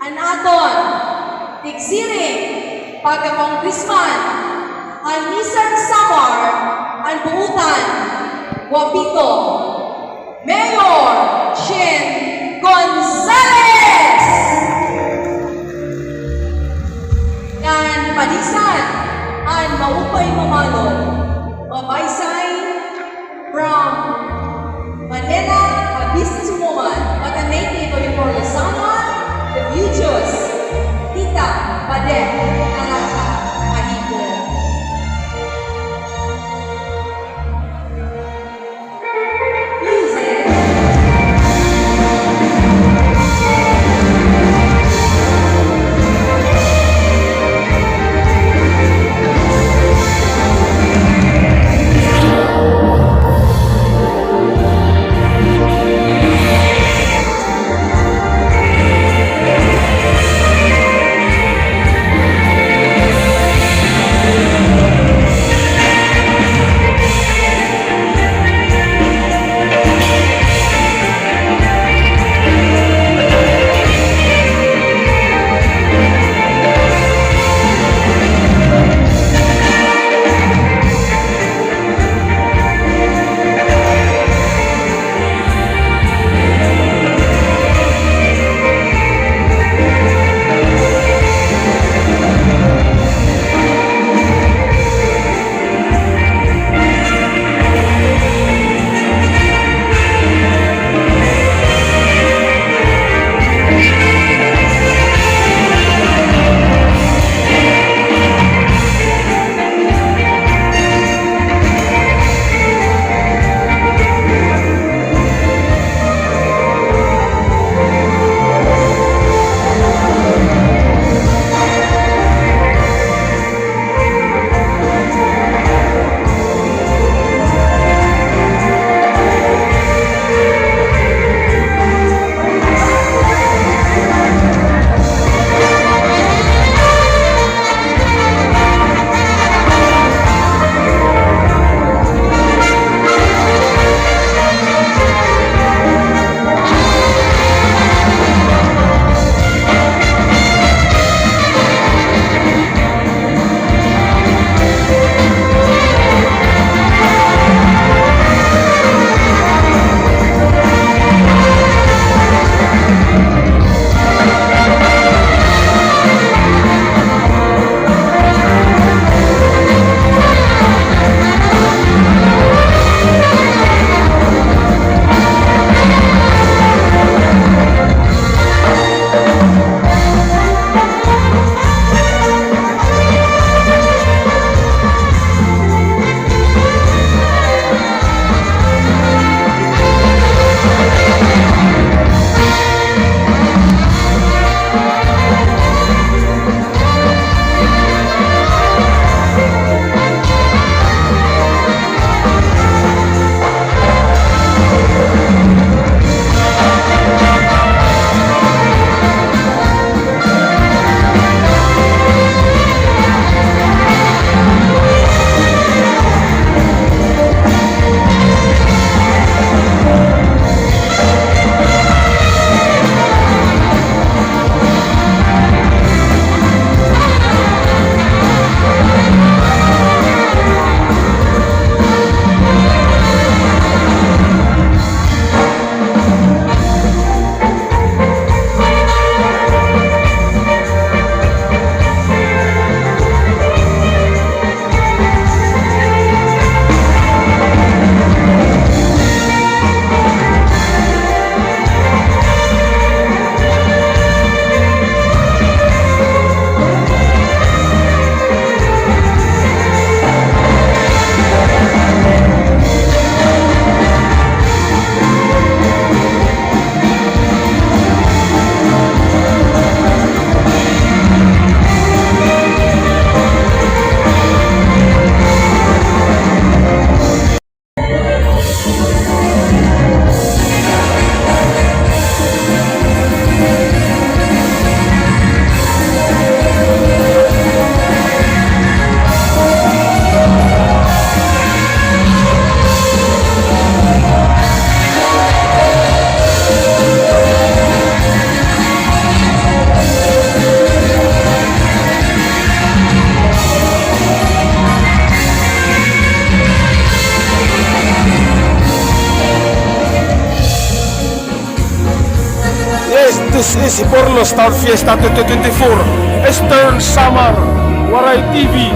Anaton, Tiksiring, pagka-congressman, ang Nissan Samar, ang Buutan, Guapito, Mayor Shin Gonzales! Kan Panisan, ang Maupay Mamalon, Mabaysay, from Manila, a businesswoman, but a native of Luzon, the Muchos, Tita Badek, Nalasa, Mahiko. Music. This is Iporlo Star Fiesta 2024 Eastern Summer Waray TV.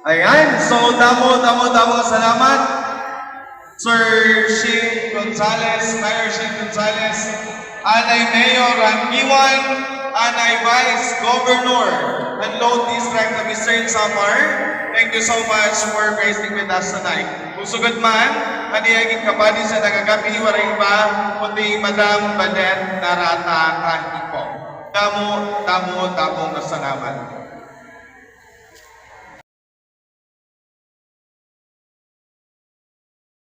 Ayan, so damo salamat. Sir Shane Gonzales, Mayor Shane Gonzales, Anay Mayor Rangiwan, Anay Vice Governor ng Lone District of Eastern Samar. Thank you so much for gracing with us tonight. Kung sugod man, maniyagin kapadi sa nagagapi waray pa, kundi Madam Badet Narata Kahipo. Damo na salamat.